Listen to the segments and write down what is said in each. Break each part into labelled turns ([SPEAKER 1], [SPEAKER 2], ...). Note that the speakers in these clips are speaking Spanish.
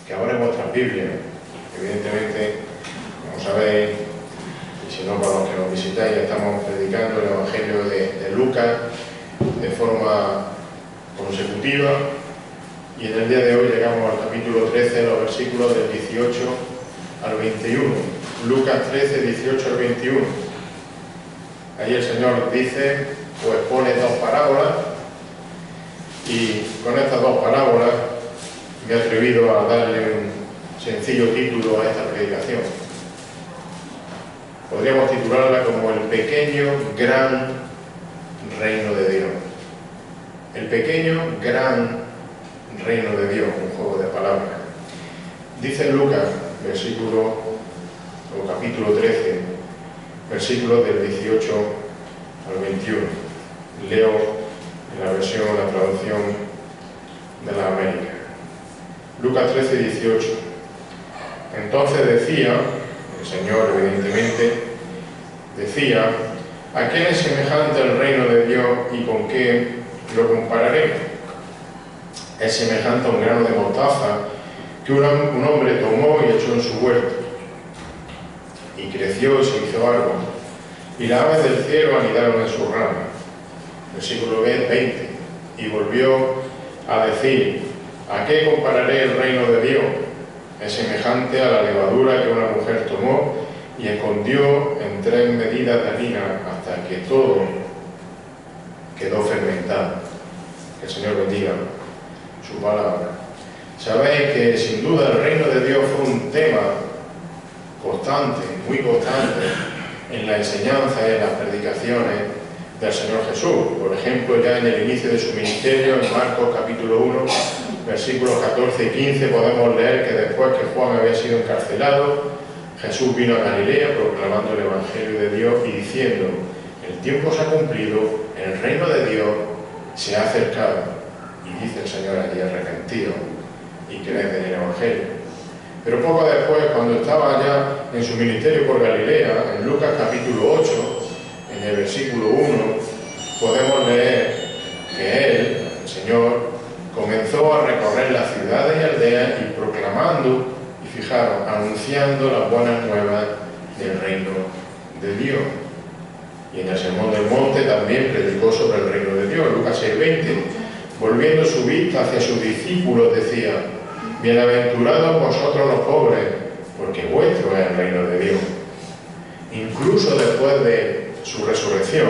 [SPEAKER 1] que abren vuestras Biblias. Evidentemente, como sabéis, y si no, para los que nos visitáis, estamos predicando el Evangelio de Lucas de forma consecutiva, y en el día de hoy llegamos al capítulo 13, los versículos del 18 al 21. Lucas 13, 18 al 21. Ahí el Señor dice, pues pone dos parábolas, y con estas dos parábolas me he atrevido a darle un sencillo título a esta predicación. Podríamos titularla como el pequeño gran reino de Dios. El pequeño gran reino de Dios, un juego de palabras. Dice Lucas, capítulo 13, versículos del 18 al 21. Leo en la versión, la traducción de la América. Lucas 13, 18. Entonces decía, el Señor evidentemente, decía, ¿a qué es semejante el reino de Dios y con qué lo compararé? Es semejante a un grano de mostaza que un hombre tomó y echó en su huerto, y creció y se hizo árbol, y las aves del cielo anidaron en sus ramas. Versículo 20. Y volvió a decir, ¿a qué compararé el reino de Dios? Es semejante a la levadura que una mujer tomó y escondió en 3 medidas de harina hasta que todo quedó fermentado. Que el Señor bendiga su palabra. Sabéis que sin duda el reino de Dios fue un tema constante, muy constante, en la enseñanza y en las predicaciones del Señor Jesús. Por ejemplo, ya en el inicio de su ministerio, en Marcos capítulo 1, versículos 14 y 15, podemos leer que después que Juan había sido encarcelado, Jesús vino a Galilea proclamando el Evangelio de Dios y diciendo, el tiempo se ha cumplido, el reino de Dios se ha acercado. Y dice el Señor allí, arrepentido y creed en el Evangelio. Pero poco después, cuando estaba ya en su ministerio por Galilea, en Lucas capítulo 8, en el versículo 1, podemos leer que él, el Señor, comenzó a recorrer las ciudades y aldeas y proclamando, y fijaros, anunciando las buenas nuevas del reino de Dios. Y en el Sermón del Monte también predicó sobre el reino de Dios. Lucas 6:20, volviendo su vista hacia sus discípulos, decía, bienaventurados vosotros los pobres, porque vuestro es el reino de Dios. Incluso después de su resurrección,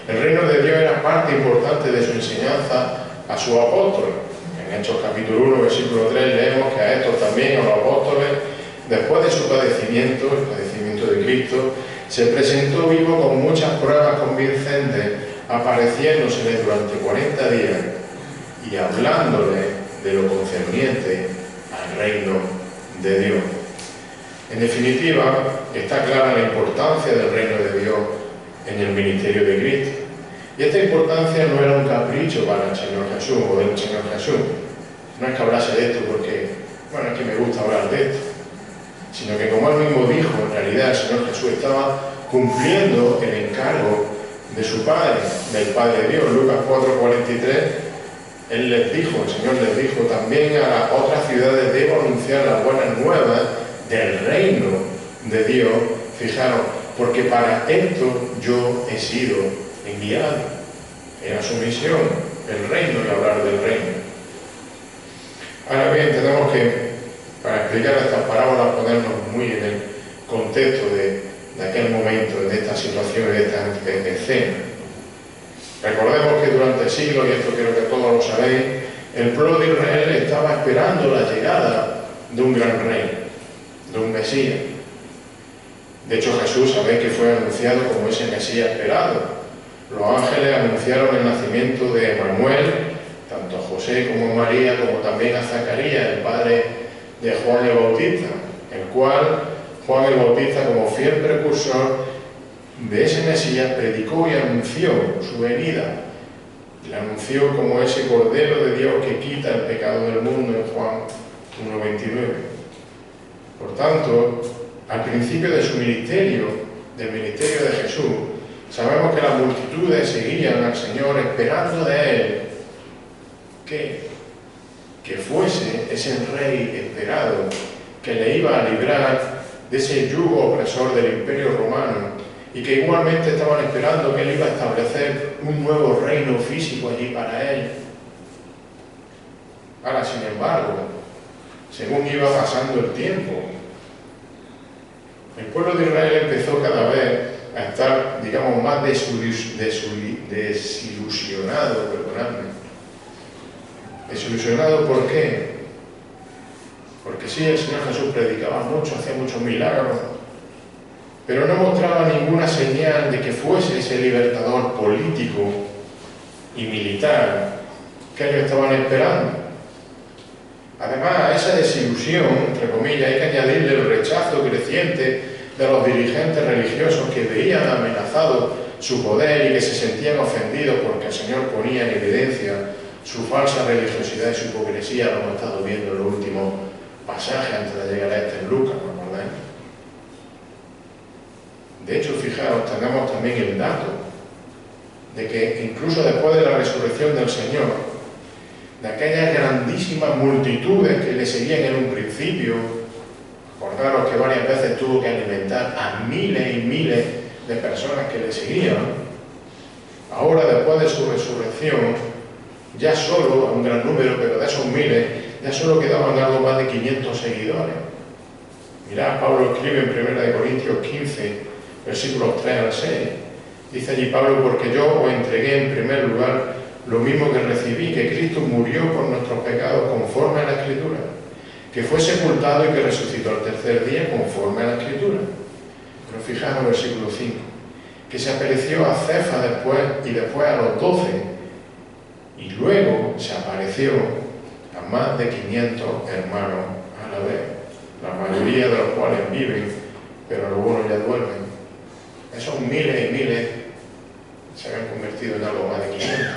[SPEAKER 1] el reino de Dios era parte importante de su enseñanza a sus apóstoles. En Hechos capítulo 1, versículo 3, leemos que a estos también, a los apóstoles, después de su padecimiento, el padecimiento de Cristo, se presentó vivo con muchas pruebas convincentes, apareciéndosele durante 40 días y hablándole de lo concerniente al reino de Dios. En definitiva, está clara la importancia del reino de Dios en el ministerio de Cristo. Y esta importancia no era un capricho para el Señor Jesús o del Señor Jesús. No es que hablase de esto porque, bueno, es que me gusta hablar de esto, sino que como él mismo dijo, en realidad el Señor Jesús estaba cumpliendo el encargo de su Padre, del Padre de Dios. Lucas 4:43, él les dijo, el Señor les dijo, también a las otras ciudades debo anunciar las buenas nuevas del reino de Dios. Fijaros, porque para esto yo he sido enviado. Era su misión, el reino y hablar del reino. Ahora bien, tenemos que, para explicar estas parábolas, ponernos muy en el contexto de aquel momento, de esta situación, de esta escena. Recordemos que durante siglos, y esto creo que todos lo sabéis, el pueblo de Israel estaba esperando la llegada de un gran rey, de un Mesías. De hecho, Jesús, sabéis que fue anunciado como ese Mesías esperado. Los ángeles anunciaron el nacimiento de Emanuel, tanto a José como a María, como también a Zacarías, el padre de Juan el Bautista, el cual Juan el Bautista, como fiel precursor de ese Mesías, predicó y anunció su venida. La anunció como ese Cordero de Dios que quita el pecado del mundo en Juan 1:29. Por tanto, al principio de su ministerio, del ministerio de Jesús, sabemos que las multitudes seguían al Señor esperando de Él que fuese ese Rey esperado que le iba a librar de ese yugo opresor del Imperio Romano y que igualmente estaban esperando que él iba a establecer un nuevo reino físico allí para él. Ahora, sin embargo, según iba pasando el tiempo, el pueblo de Israel empezó cada vez a estar, digamos, más desilusionado, perdonadme. Desilusionado, ¿por qué? Porque sí, el Señor Jesús predicaba mucho, hacía muchos milagros, pero no mostraba ninguna señal de que fuese ese libertador político y militar que ellos estaban esperando. Además, a esa desilusión, entre comillas, hay que añadirle el rechazo creciente de los dirigentes religiosos que veían amenazado su poder y que se sentían ofendidos porque el Señor ponía en evidencia su falsa religiosidad y su hipocresía. Lo hemos estado viendo en los últimos pasajes antes de llegar a este en Lucas, ¿no recordáis? De hecho, fijaos, tenemos también el dato de que incluso después de la resurrección del Señor, de aquellas grandísimas multitudes que le seguían en un principio, acordaros que varias veces tuvo que alimentar a miles y miles de personas que le seguían, ahora después de su resurrección, ya solo, un gran número, pero de esos miles, ya solo quedaban algo más de 500 seguidores. Mirad, Pablo escribe en 1 Corintios 15, versículos 3 al 6. Dice allí Pablo: porque yo os entregué en primer lugar lo mismo que recibí, que Cristo murió por nuestros pecados conforme a la Escritura, que fue sepultado y que resucitó al tercer día conforme a la Escritura. Pero fijaos en el versículo 5, que se apareció a Cefas después y después a los 12, y luego se apareció a más de 500 hermanos a la vez, la mayoría de los cuales viven, pero algunos ya duermen. Esos miles y miles se habían convertido en algo más de 500.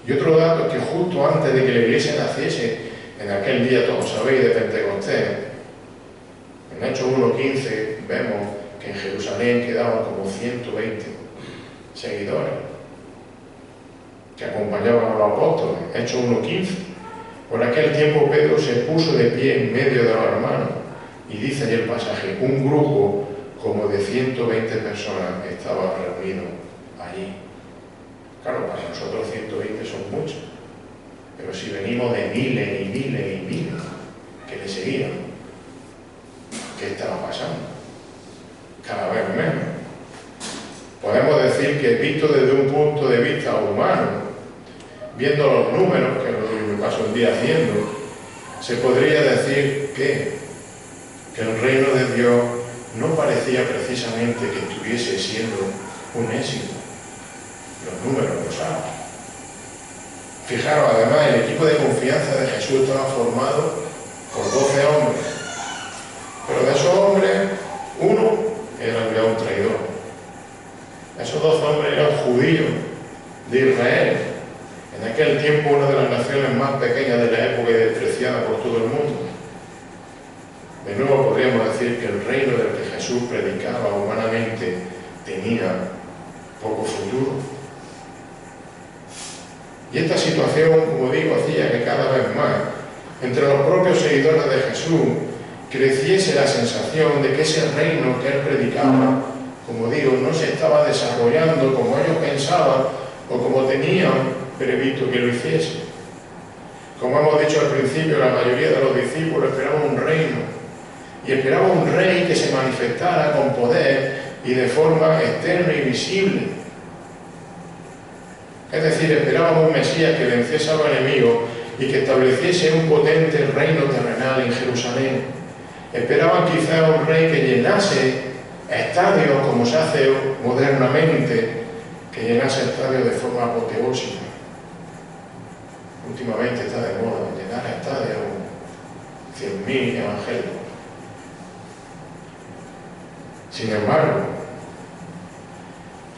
[SPEAKER 1] Y otro dato es que justo antes de que la iglesia naciese, en aquel día, todos sabéis, de Pentecostés, en Hechos 1:15 vemos que en Jerusalén quedaban como 120 seguidores que acompañaban a los apóstoles. Hechos 1:15. Por aquel tiempo Pedro se puso de pie en medio de los hermanos y dice allí el pasaje: un grupo como de 120 personas estaba reunido allí. Claro, para nosotros 120 son muchos, pero si venimos de miles y miles y miles que le seguían, ¿qué estaba pasando? Cada vez menos. Podemos decir que visto desde un punto de vista humano, viendo los números, que es lo que me paso el día haciendo, se podría decir que el reino de Dios no parecía precisamente que estuviese siendo un éxito. Los números lo saben. Fijaros, además, el equipo de confianza de Jesús estaba formado por 12 hombres. Pero de esos hombres, uno era un traidor. Esos 12 hombres eran judíos de Israel. En aquel tiempo, una de las naciones más pequeñas de la época y despreciada por todo el mundo. De nuevo podríamos decir que el reino del que Jesús predicaba humanamente tenía poco futuro. Y esta situación, como digo, hacía que cada vez más, entre los propios seguidores de Jesús, creciese la sensación de que ese reino que él predicaba, como digo, no se estaba desarrollando como ellos pensaban o como tenían previsto que lo hiciese. Como hemos dicho al principio, la mayoría de los discípulos esperaban un reino, y esperaban un rey que se manifestara con poder y de forma externa y visible. Es decir, esperaban un Mesías que venciese a los enemigos y que estableciese un potente reino terrenal en Jerusalén. Esperaban quizá un rey que llenase estadios como se hace modernamente, que llenase estadios de forma apoteósica. Últimamente está de moda llenar estadios 100.000 evangélicos. Sin embargo,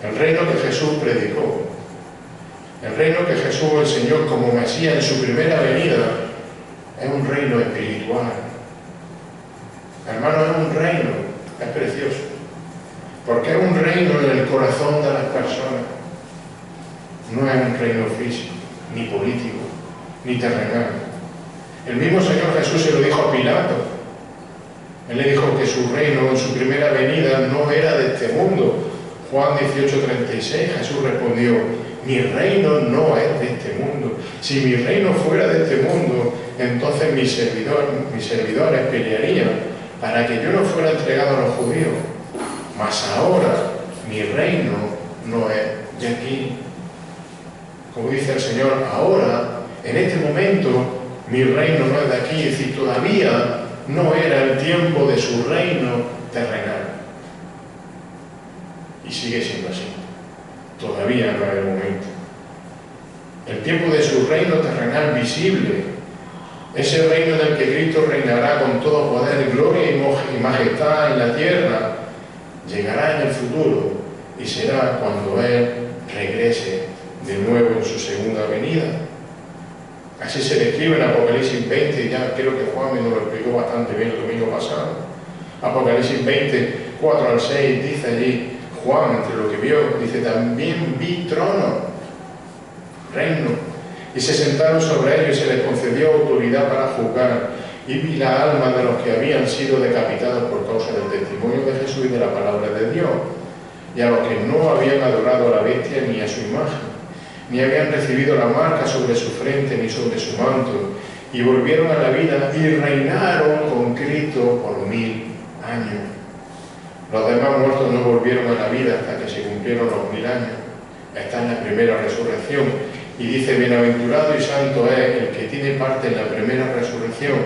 [SPEAKER 1] el reino que Jesús predicó, el reino que Jesús enseñó como Mesías en su primera venida, es un reino espiritual. Hermano, es un reino, es precioso, porque es un reino en el corazón de las personas. No es un reino físico, ni político, ni terrenal. El mismo Señor Jesús se lo dijo a Pilato muertos. Él le dijo que su reino en su primera venida no era de este mundo. Juan 18:36, Jesús respondió: mi reino no es de este mundo. Si mi reino fuera de este mundo, entonces mis servidores pelearían para que yo no fuera entregado a los judíos. Mas ahora mi reino no es de aquí. Como dice el Señor, ahora, en este momento, mi reino no es de aquí. Es decir, todavía no era el tiempo de su reino terrenal. Y sigue siendo así. Todavía no era el momento. El tiempo de su reino terrenal visible, ese reino en el que Cristo reinará con todo poder, gloria y majestad en la tierra, llegará en el futuro y será cuando Él regrese de nuevo en su segunda venida. Así se describe en Apocalipsis 20, y ya creo que Juan me lo explicó bastante bien el domingo pasado. Apocalipsis 20, 4 al 6, dice allí Juan, entre lo que vio, dice: también vi trono, reino, y se sentaron sobre ellos y se les concedió autoridad para juzgar, y vi la alma de los que habían sido decapitados por causa del testimonio de Jesús y de la palabra de Dios, y a los que no habían adorado a la bestia ni a su imagen, ni habían recibido la marca sobre su frente ni sobre su manto, y volvieron a la vida y reinaron con Cristo por 1000 años. Los demás muertos no volvieron a la vida hasta que se cumplieron los 1000 años. Está en la primera resurrección. Y dice: bienaventurado y santo es el que tiene parte en la primera resurrección.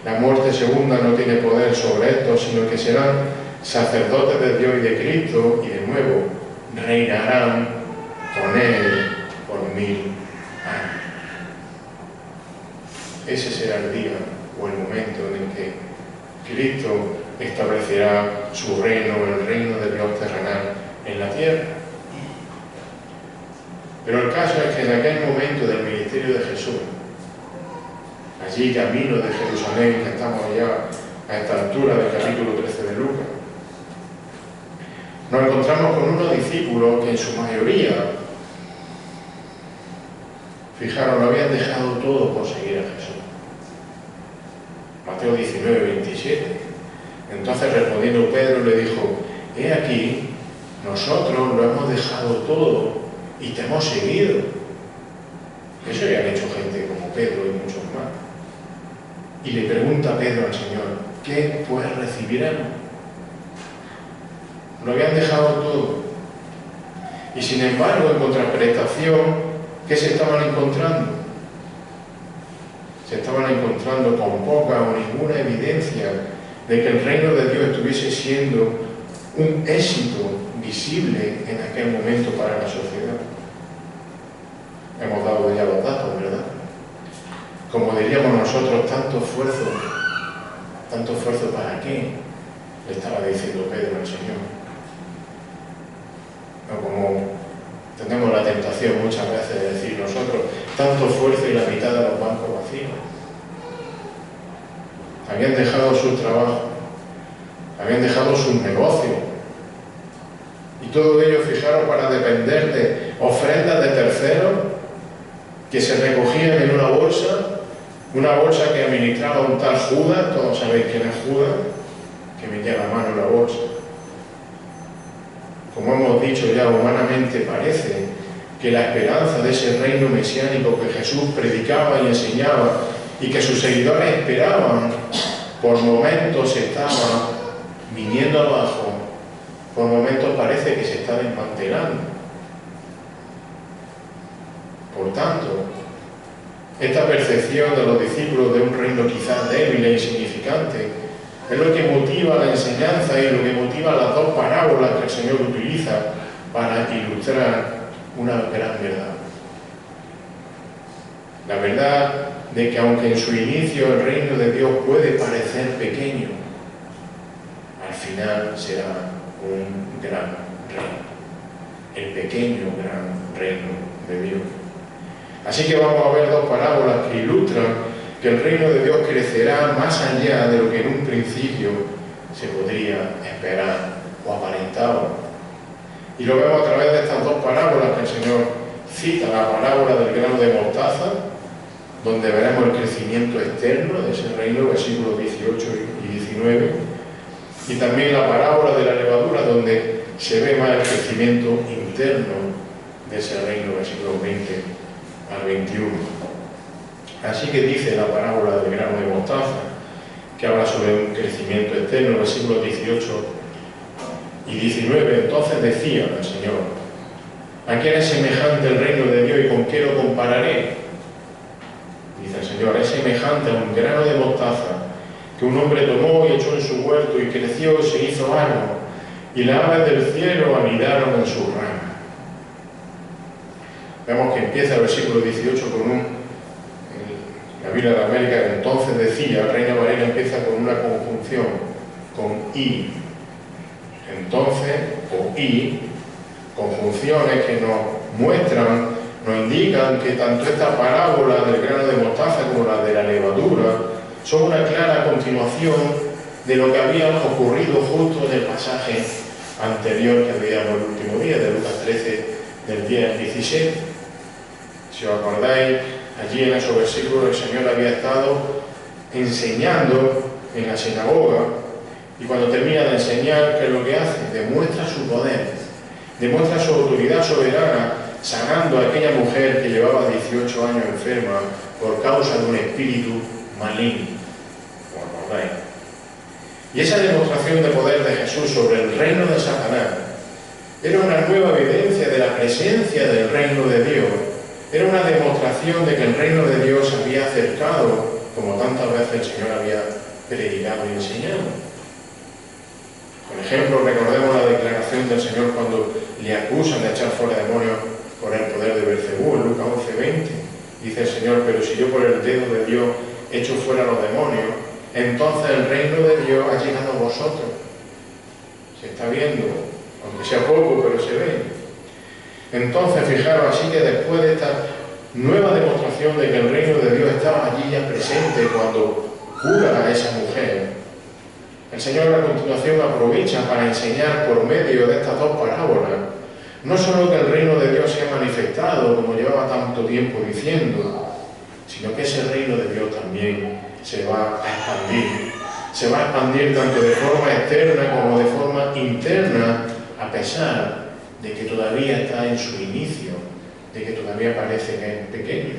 [SPEAKER 1] La muerte segunda no tiene poder sobre estos, sino que serán sacerdotes de Dios y de Cristo, y de nuevo reinarán con Él por 1000 años. Ese será el día o el momento en el que Cristo establecerá su reino, el reino de Dios terrenal en la tierra. Pero el caso es que en aquel momento del ministerio de Jesús, allí camino de Jerusalén, que estamos ya a esta altura del capítulo 13 de Lucas, nos encontramos con unos discípulos que en su mayoría, fijaros, lo habían dejado todo por seguir a Jesús. Mateo 19, 27. Entonces, respondiendo Pedro, le dijo: he aquí, nosotros lo hemos dejado todo y te hemos seguido. Eso ya han hecho gente como Pedro y muchos más. Y le pregunta Pedro al Señor: ¿qué pues recibiremos? Lo habían dejado todo. Y sin embargo, en contraprestación, ¿qué se estaban encontrando? Se estaban encontrando con poca o ninguna evidencia de que el reino de Dios estuviese siendo un éxito visible en aquel momento para la sociedad. Hemos dado ya los datos, ¿verdad? Como diríamos nosotros, tanto esfuerzo ¿para qué? Le estaba diciendo Pedro al Señor. O como tenemos la tentación muchas veces de decir nosotros, tanto esfuerzo y la mitad de los bancos vacíos. Habían dejado su trabajo, habían dejado sus negocios, y todo ello, fijaros, para depender de ofrendas de terceros que se recogían en una bolsa que administraba un tal Judas. Todos sabéis quién es Judas, que metía la mano en la bolsa. Como hemos dicho ya, humanamente parece que la esperanza de ese reino mesiánico que Jesús predicaba y enseñaba y que sus seguidores esperaban, por momentos estaba viniendo abajo, por momentos parece que se está desmantelando. Por tanto, esta percepción de los discípulos de un reino quizás débil e insignificante es lo que motiva la enseñanza y lo que motiva las dos parábolas que el Señor utiliza para ilustrar una gran verdad. La verdad de que aunque en su inicio el reino de Dios puede parecer pequeño, al final será un gran reino, el pequeño gran reino de Dios. Así que vamos a ver dos parábolas que ilustran que el reino de Dios crecerá más allá de lo que en un principio se podría esperar o aparentaba. Y lo vemos a través de estas dos parábolas que el Señor cita: la parábola del grano de mostaza, donde veremos el crecimiento externo de ese reino, versículos 18 19, y también la parábola de la levadura, donde se ve más el crecimiento interno de ese reino, versículos 20 al 21. Así que dice la parábola del grano de mostaza, que habla sobre un crecimiento externo, versículos 18 y 19. Entonces decía el Señor: ¿a qué es semejante el reino de Dios y con qué lo compararé? Dice el Señor: es semejante a un grano de mostaza que un hombre tomó y echó en su huerto, y creció y se hizo árbol, y las aves del cielo anidaron en sus ramas. Vemos que empieza el versículo 18 con la Biblia de América, entonces decía, Reina Valera empieza con una conjunción, con i. Entonces, o i, conjunciones que nos muestran, nos indican que tanto esta parábola del grano de mostaza como la de la levadura son una clara continuación de lo que había ocurrido justo en el pasaje anterior que veíamos el último día, de Lucas 13, del 10 al 17. Si os acordáis, allí en esos versículos el Señor había estado enseñando en la sinagoga, y cuando termina de enseñar, ¿qué es lo que hace? Demuestra su poder, demuestra su autoridad soberana, sanando a aquella mujer que llevaba 18 años enferma por causa de un espíritu maligno. ¿Os acordáis? Y esa demostración de poder de Jesús sobre el reino de Satanás era una nueva evidencia de la presencia del reino de Dios. Era una demostración de que el reino de Dios se había acercado, como tantas veces el Señor había predicado y enseñado. Por ejemplo, recordemos la declaración del Señor cuando le acusan de echar fuera demonios por el poder de Belcebú, en Lucas 11:20. Dice el Señor: pero si yo por el dedo de Dios echo fuera los demonios, entonces el reino de Dios ha llegado a vosotros. Se está viendo, aunque sea poco, pero se ve. Entonces, fijaros, así que después de esta nueva demostración de que el reino de Dios estaba allí ya presente cuando cura a esa mujer, el Señor a continuación aprovecha para enseñar por medio de estas dos parábolas no solo que el reino de Dios se ha manifestado, como llevaba tanto tiempo diciendo, sino que ese reino de Dios también se va a expandir. Se va a expandir tanto de forma externa como de forma interna, a pesar de que todavía está en su inicio, de que todavía parece que es pequeño.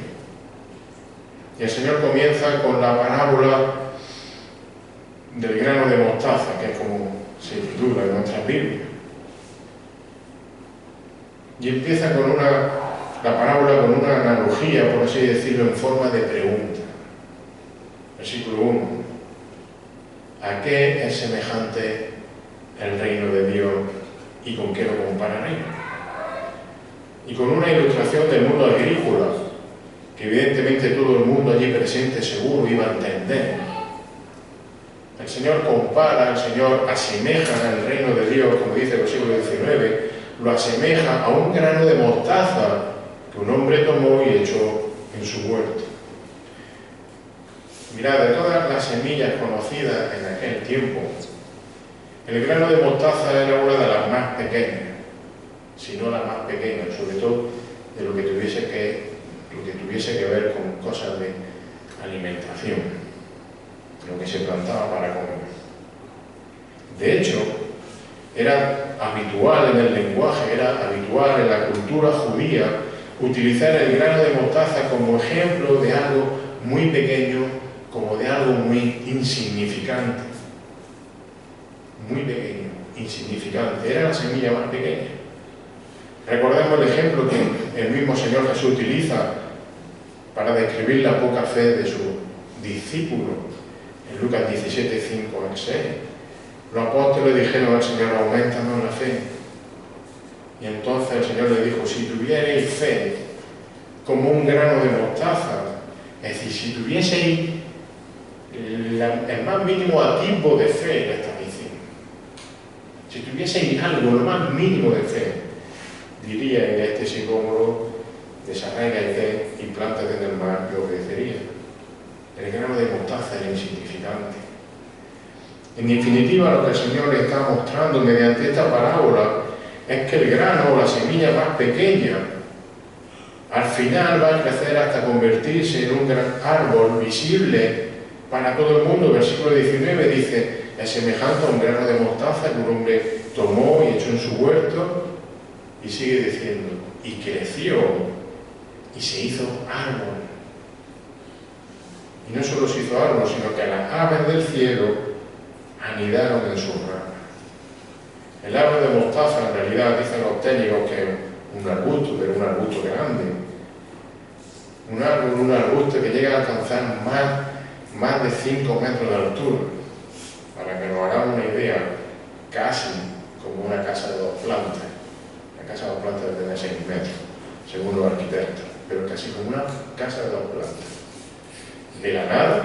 [SPEAKER 1] Y el Señor comienza con la parábola del grano de mostaza, que es como se titula en nuestra Biblia. Y empieza con la parábola con una analogía, por así decirlo, en forma de pregunta. Versículo 1. ¿A qué es semejante el reino de Dios y con qué lo compararé? Y con una ilustración del mundo agrícola, que evidentemente todo el mundo allí presente seguro iba a entender. El Señor compara, el Señor asemeja al reino de Dios, como dice el versículo 19, lo asemeja a un grano de mostaza que un hombre tomó y echó en su huerto. Mirad, de todas las semillas conocidas en aquel tiempo, el grano de mostaza era una de las más pequeñas, si no la más pequeña, sobre todo de lo que tuviese que ver con cosas de alimentación, lo que se plantaba para comer. De hecho, era habitual en el lenguaje, era habitual en la cultura judía utilizar el grano de mostaza como ejemplo de algo muy pequeño, como de algo muy insignificante. Muy pequeño, insignificante. Era la semilla más pequeña. Recordemos el ejemplo que el mismo Señor Jesús utiliza para describir la poca fe de sus discípulos en Lucas 17, 5 al 6. Los apóstoles dijeron al Señor: aumentanos la fe. Y entonces el Señor le dijo: si tuvierais fe como un grano de mostaza, es decir, si tuvieseis el más mínimo atisbo de fe, le está diciendo, si tuvieseis algo, lo más mínimo de fe, diría en este sicómoro: desarráigate y plántate en el mar, que obedecería. El grano de mostaza era insignificante. En definitiva, lo que el Señor le está mostrando mediante esta parábola es que el grano o la semilla más pequeña al final va a crecer hasta convertirse en un gran árbol visible para todo el mundo. Versículo 19 dice: es semejante a un grano de mostaza que un hombre tomó y echó en su huerto, y sigue diciendo, y creció y se hizo árbol. Y no solo se hizo árbol, sino que las aves del cielo anidaron en sus ramas. El árbol de mostaza, en realidad, dicen los técnicos que es un arbusto, pero un arbusto grande. Un árbol, un arbusto que llega a alcanzar más de 5 metros de altura. Para que nos hagamos una idea, casi como una casa de 2 plantas. La casa de 2 plantas debe tener 6 metros, según los arquitectos, pero casi como una casa de 2 plantas. De la nada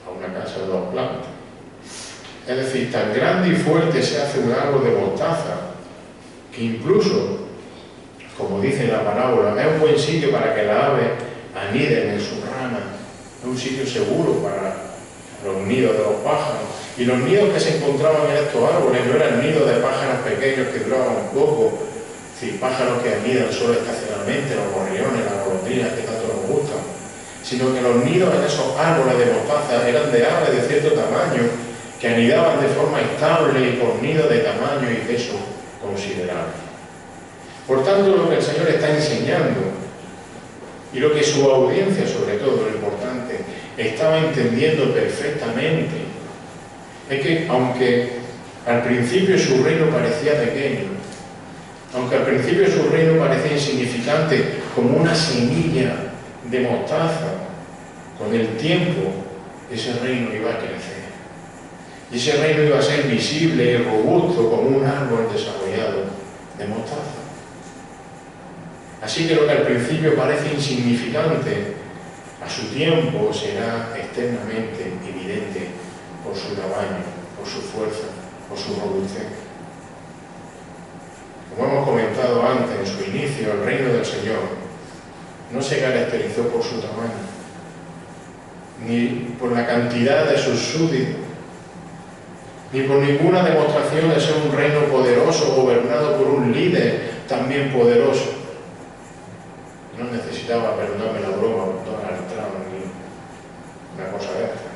[SPEAKER 1] a una casa de 2 plantas. Es decir, tan grande y fuerte se hace un árbol de mostaza que incluso, como dice la parábola, es un buen sitio para que las aves aniden en sus ramas, es un sitio seguro para los nidos de los pájaros. Y los nidos que se encontraban en estos árboles no eran nidos de pájaros pequeños que duraban un poco, es decir, pájaros que anidan solo estacionalmente, los gorriones, las golondrinas que tanto nos gustan, sino que los nidos en esos árboles de mostaza eran de aves de cierto tamaño que anidaban de forma estable y con nidos de tamaño y peso considerable. Por tanto, lo que el Señor está enseñando y lo que su audiencia, sobre todo, lo importante, estaba entendiendo perfectamente, es que aunque al principio su reino parecía pequeño, aunque al principio su reino parecía insignificante, como una semilla de mostaza, con el tiempo ese reino iba a crecer. Y ese reino iba a ser visible y robusto como un árbol desarrollado de mostaza. Así que lo que al principio parece insignificante, a su tiempo será externamente evidente por su tamaño, por su fuerza, por su robustez. Como hemos comentado antes en su inicio, el reino del Señor no se caracterizó por su tamaño, ni por la cantidad de sus súbditos, ni por ninguna demostración de ser un reino poderoso gobernado por un líder también poderoso. No necesitaba, perdóname la broma, Donald Trump ni una cosa de esta.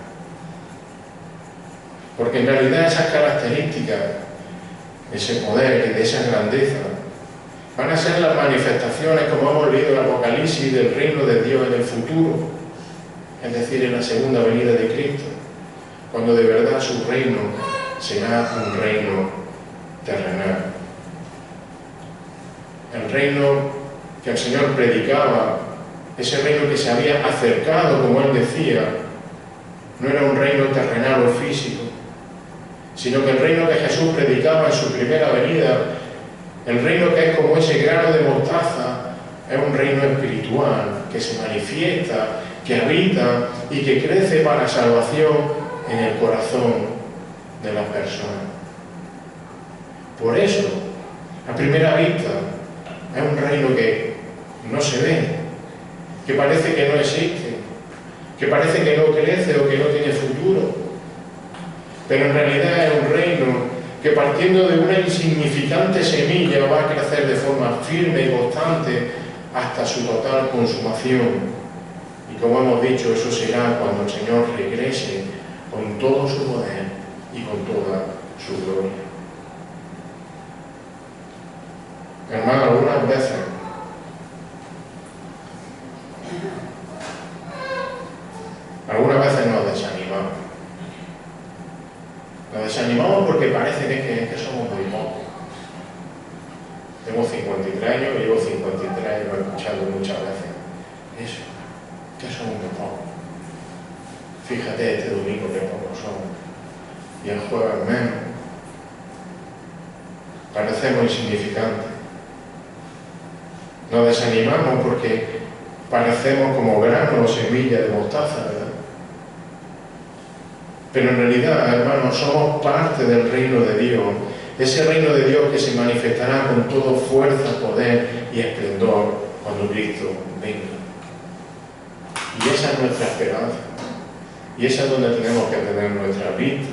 [SPEAKER 1] Porque en realidad esas características, ese poder y de esa grandeza, van a ser las manifestaciones, como hemos leído en el Apocalipsis, del reino de Dios en el futuro, es decir, en la segunda venida de Cristo, cuando de verdad su reino será un reino terrenal. El reino que el Señor predicaba, ese reino que se había acercado, como Él decía, no era un reino terrenal o físico, sino que el reino que Jesús predicaba en su primera venida, el reino que es como ese grano de mostaza, es un reino espiritual que se manifiesta, que habita y que crece para salvación en el corazón de las personas. Por eso, a primera vista, es un reino que no se ve, que parece que no existe, que parece que no crece o que no tiene futuro. Pero en realidad es un reino que, partiendo de una insignificante semilla, va a crecer de forma firme y constante hasta su total consumación. Y como hemos dicho, eso será cuando el Señor regrese con todo su poder y con toda su gloria. Hermano, algunas veces nos desanimamos. Nos desanimamos porque parece que somos muy pocos. Tengo 53 años y llevo 53 años escuchando muchas veces eso, que somos muy pocos. Fíjate este domingo que pocos somos, y el jueves menos. Parecemos insignificantes. Nos desanimamos porque parecemos como granos o semillas de mostaza, ¿verdad? Pero en realidad, hermanos, somos parte del reino de Dios, ese reino de Dios que se manifestará con toda fuerza, poder y esplendor cuando Cristo venga. Y esa es nuestra esperanza, y esa es donde tenemos que tener nuestra vista.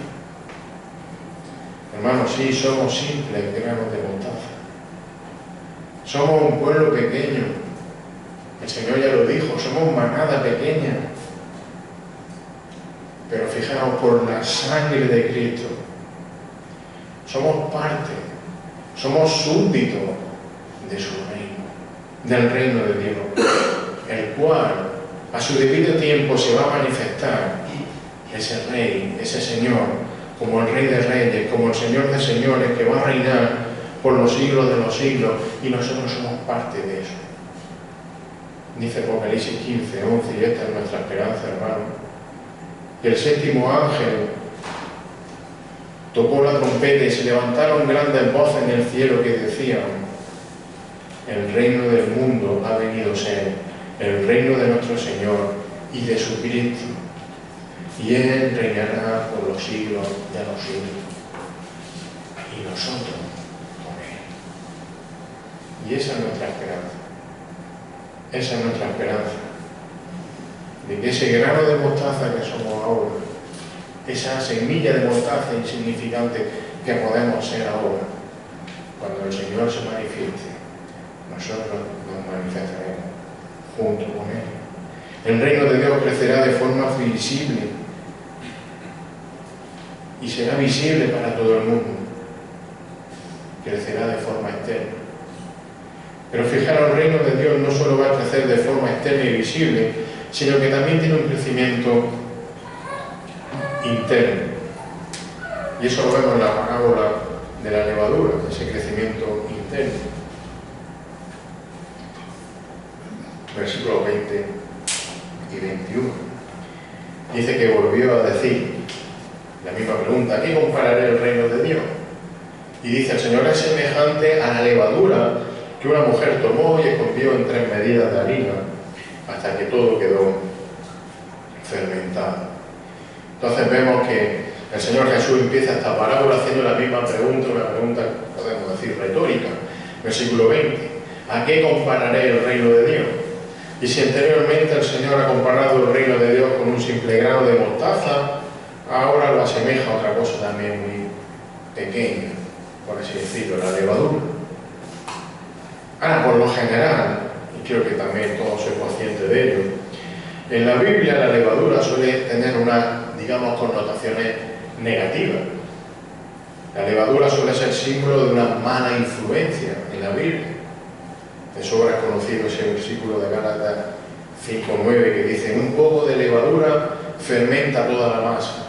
[SPEAKER 1] Hermanos, sí, somos simples granos de mostaza. Somos un pueblo pequeño. El Señor ya lo dijo, somos manada pequeña. Pero fijaos, por la sangre de Cristo, somos parte, somos súbditos de su reino, del reino de Dios, el cual a su debido tiempo se va a manifestar ese Rey, ese Señor, como el Rey de Reyes, como el Señor de Señores, que va a reinar por los siglos de los siglos, y nosotros somos parte de eso. Dice Apocalipsis 15, 11, y esta es nuestra esperanza, hermano. Y el séptimo ángel tocó la trompeta y se levantaron grandes voces en el cielo que decían: el reino del mundo ha venido a ser el reino de nuestro Señor y de su Cristo, y Él reinará por los siglos de los siglos, y nosotros con Él. Y esa es nuestra esperanza. Esa es nuestra esperanza. De que ese grano de mostaza que somos ahora, esa semilla de mostaza insignificante que podemos ser ahora, cuando el Señor se manifieste, nosotros nos manifestaremos junto con Él. El reino de Dios crecerá de forma visible y será visible para todo el mundo. Crecerá de forma externa. Pero fijaros, el reino de Dios no solo va a crecer de forma externa y visible, sino que también tiene un crecimiento interno. Y eso lo vemos en la parábola de la levadura, ese crecimiento interno. Versículos 20 y 21. Dice que volvió a decir la misma pregunta: ¿a qué compararé el reino de Dios? Y dice: el Señor es semejante a la levadura que una mujer tomó y escondió en 3 medidas de harina hasta que todo quedó fermentado. Entonces vemos que el Señor Jesús empieza esta parábola haciendo la misma pregunta, una pregunta, podemos decir, retórica. Versículo 20: ¿a qué compararé el reino de Dios? Y si anteriormente el Señor ha comparado el reino de Dios con un simple grano de mostaza, ahora lo asemeja a otra cosa también muy pequeña, por así decirlo, la levadura. Ahora, por lo general, y creo que también todos sois conscientes de ello, en la Biblia la levadura suele tener unas, digamos, connotaciones negativas. La levadura suele ser símbolo de una mala influencia en la Biblia. De sobra es conocido ese versículo de Gálatas 5:9 que dice: un poco de levadura fermenta toda la masa.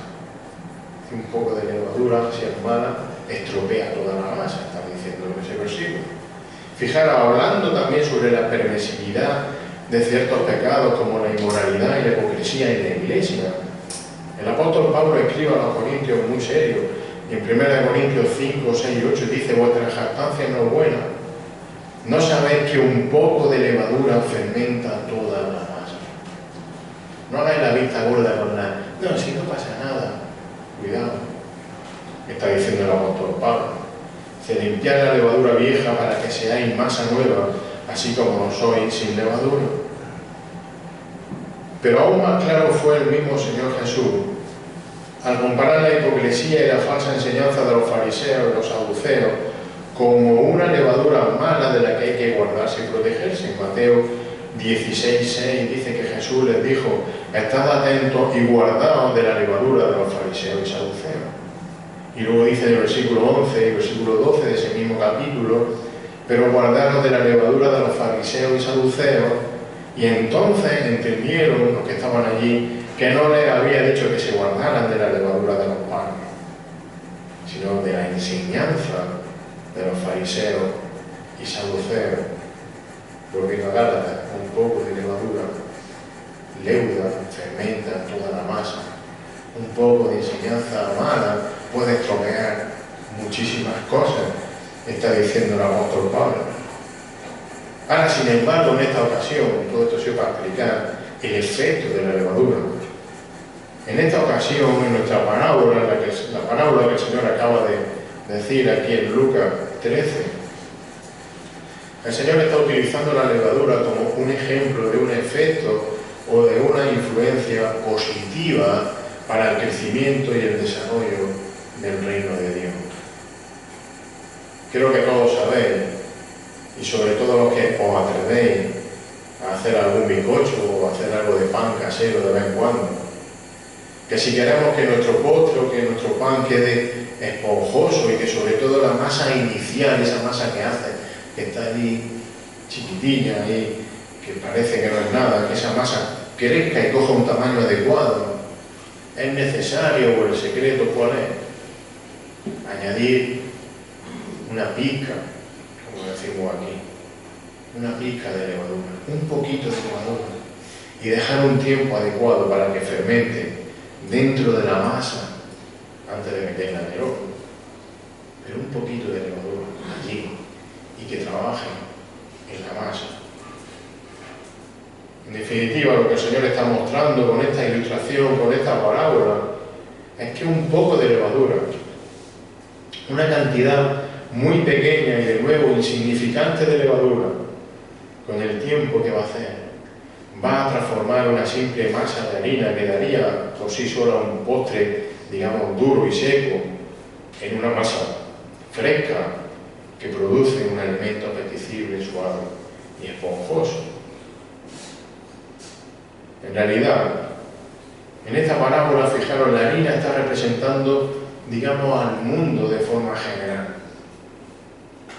[SPEAKER 1] Un poco de levadura, si es mala, estropea toda la masa, está diciendo en ese versículo. Fijaros, hablando también sobre la permisividad de ciertos pecados como la inmoralidad y la hipocresía en la iglesia. El apóstol Pablo escribe a los corintios muy serio, y en 1 Corintios 5, 6 y 8 dice: vuestra jactancia no es buena. ¿No sabéis que un poco de levadura fermenta toda la masa? No hagáis la vista gorda con nada. No, si no pasa nada. Cuidado. Está diciendo el apóstol Pablo. Se limpiar la levadura vieja para que seáis masa nueva, así como lo sois sin levadura. Pero aún más claro fue el mismo Señor Jesús al comparar la hipocresía y la falsa enseñanza de los fariseos y los saduceos como una levadura mala de la que hay que guardarse y protegerse. En Mateo 16:6 dice que Jesús les dijo: estad atentos y guardaos de la levadura de los fariseos y saduceos. Y luego dice en el versículo 11 y versículo 12 de ese mismo capítulo: pero guardaros de la levadura de los fariseos y saduceos. Y entonces entendieron los que estaban allí que no les había dicho que se guardaran de la levadura de los panes, sino de la enseñanza de los fariseos y saduceos. Porque en Gálatas, un poco de levadura leuda, fermenta toda la masa. Un poco de enseñanza mala puede estropear muchísimas cosas, está diciendo el apóstol Pablo. Ahora, sin embargo, en esta ocasión, todo esto ha sido para explicar el efecto de la levadura. En esta ocasión, en nuestra parábola, la parábola que el Señor acaba de decir aquí en Lucas 13, el Señor está utilizando la levadura como un ejemplo de un efecto o de una influencia positiva para el crecimiento y el desarrollo del reino de Dios. Creo que todos sabéis, y sobre todo los que os atrevéis a hacer algún bizcocho o a hacer algo de pan casero de vez en cuando, Que si queremos que nuestro postre o que nuestro pan quede esponjoso y que sobre todo la masa inicial, esa masa que hace, que está allí chiquitilla y que parece que no es nada, que esa masa crezca y coja un tamaño adecuado, es necesario, o el secreto ¿cuál es? Añadir una pizca, como decimos aquí, una pizca de levadura, un poquito de levadura, y dejar un tiempo adecuado para que fermente dentro de la masa antes de meterla en el horno, pero un poquito de levadura allí y que trabaje en la masa. En definitiva, lo que el Señor está mostrando con esta ilustración, con esta parábola, es que un poco de levadura, una cantidad muy pequeña y de nuevo insignificante de levadura, con el tiempo que va a hacer, va a transformar una simple masa de harina que daría por sí sola un postre, digamos, duro y seco, en una masa fresca que produce un alimento apetecible, suave y esponjoso. En realidad, en esta parábola, fijaros, la harina está representando, digamos, al mundo de forma general.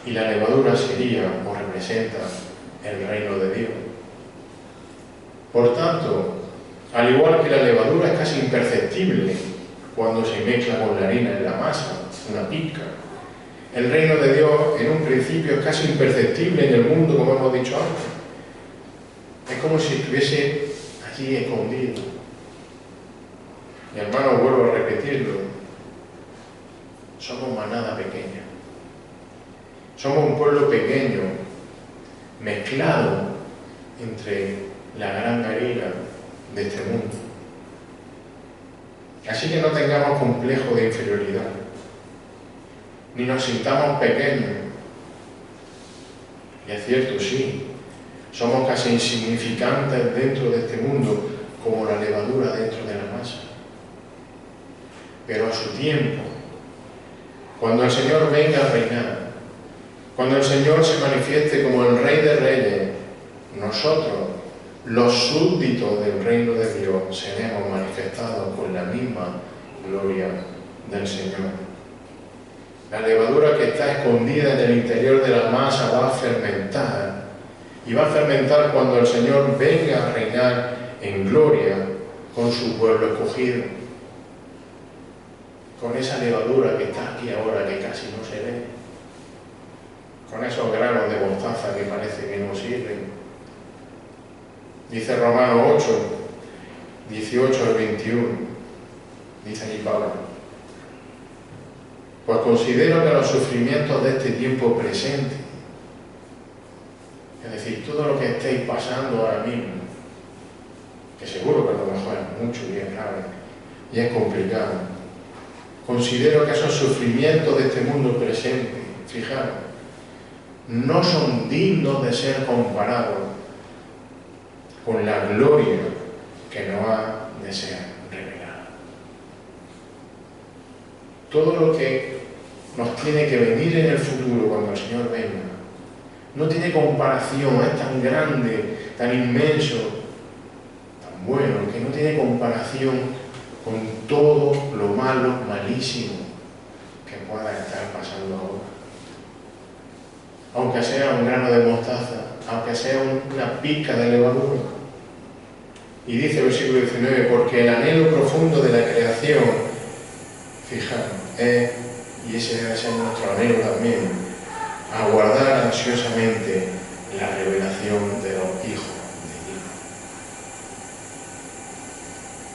[SPEAKER 1] Y la levadura sería o representa el reino de Dios. Por tanto, al igual que la levadura es casi imperceptible cuando se mezcla con la harina en la masa, una pizca, el reino de Dios en un principio es casi imperceptible en el mundo, como hemos dicho antes. Es como si estuviese allí escondido. Y hermanos, vuelvo a repetirlo, somos manada pequeña. Somos un pueblo pequeño, mezclado entre la gran harina de este mundo. Así que no tengamos complejo de inferioridad, ni nos sintamos pequeños. Y es cierto, sí, somos casi insignificantes dentro de este mundo, como la levadura dentro de la masa. Pero a su tiempo, cuando el Señor venga a reinar, cuando el Señor se manifieste como el Rey de Reyes, nosotros, los súbditos del reino de Dios, seremos manifestados con la misma gloria del Señor. La levadura que está escondida en el interior de la masa va a fermentar, y va a fermentar cuando el Señor venga a reinar en gloria con su pueblo escogido. Con esa levadura que está aquí ahora, que casi no se ve, con esos granos de mostaza que parece que no sirven. Dice Romanos 8, 18 al 21, dice allí Pablo: pues considero que los sufrimientos de este tiempo presente, es decir, todo lo que estéis pasando ahora mismo, que seguro que a lo mejor es mucho y es grave y es complicado, considero que esos sufrimientos de este mundo presente, fijaros, no son dignos de ser comparados con la gloria que nos ha de ser revelada. Todo lo que nos tiene que venir en el futuro cuando el Señor venga no tiene comparación, es tan grande, tan inmenso, tan bueno, que no tiene comparación con todo lo malo, malísimo que pueda estar pasando ahora. Aunque sea un grano de mostaza, aunque sea una pizca de levadura. Y dice el versículo 19, porque el anhelo profundo de la creación, fijaros, y ese debe ser nuestro anhelo también, aguardar ansiosamente la revelación de los hijos de Dios.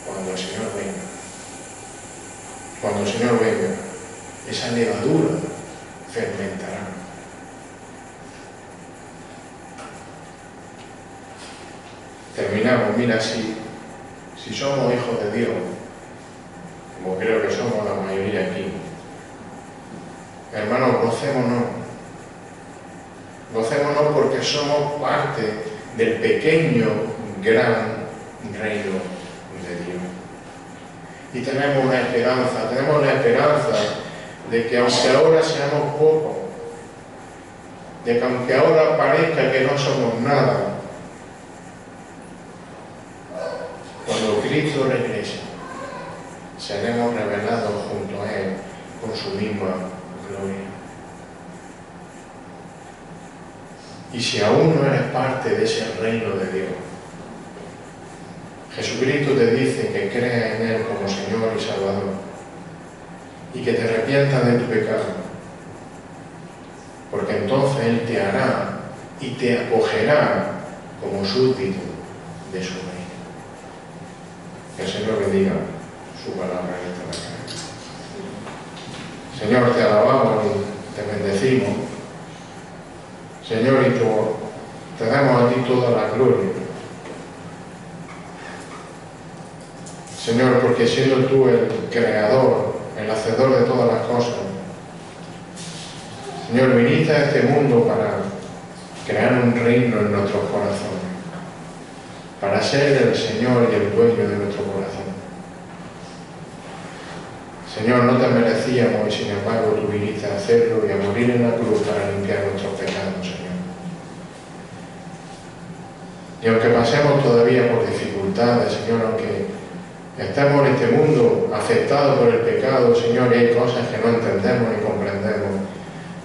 [SPEAKER 1] Cuando el Señor venga, esa levadura fermentará. Terminamos, mira, si somos hijos de Dios, como creo que somos la mayoría aquí, hermanos, gocémonos porque somos parte del pequeño, gran reino de Dios. Y tenemos la esperanza de que aunque ahora seamos pocos, de que aunque ahora parezca que no somos nada, cuando Cristo regrese, seremos revelados junto a Él con su misma gloria. Y si aún no eres parte de ese reino de Dios, Jesucristo te dice que creas en Él como Señor y Salvador y que te arrepientas de tu pecado, porque entonces Él te hará y te acogerá como súbdito de su reino. Que el Señor bendiga su palabra en esta mañana. Señor, te alabamos y te bendecimos. Señor, y te damos a ti toda la gloria. Señor, porque siendo tú el creador, el hacedor de todas las cosas, Señor, viniste a este mundo para crear un reino en nuestros corazones, para ser el Señor y el dueño de nuestro corazón. Señor, no te merecíamos y sin embargo tú viniste a hacerlo y a morir en la cruz para limpiar nuestros pecados, Señor. Y aunque pasemos todavía por dificultades, Señor, aunque estemos en este mundo afectados por el pecado, Señor, y hay cosas que no entendemos ni comprendemos,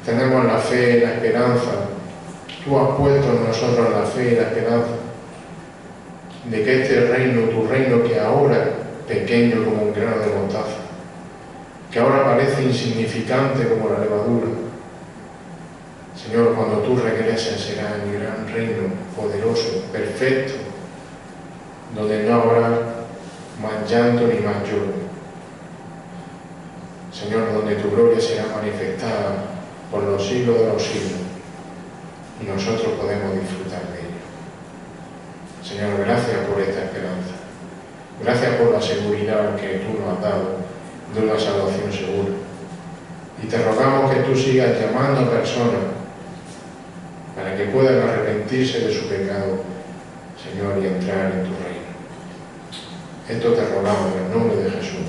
[SPEAKER 1] tenemos la fe y la esperanza. Tú has puesto en nosotros la fe y la esperanza de que este reino, tu reino, que ahora es pequeño como un grano de mostaza, que ahora parece insignificante como la levadura, Señor, cuando tú regreses será el gran reino poderoso, perfecto, donde no habrá más llanto ni más lloro. Señor, donde tu gloria será manifestada por los siglos de los siglos y nosotros podemos disfrutar de ella. Señor, gracias por esta esperanza. Gracias por la seguridad que tú nos has dado de una salvación segura. Y te rogamos que tú sigas llamando a personas para que puedan arrepentirse de su pecado, Señor, y entrar en tu reino. Esto te rogamos en el nombre de Jesús.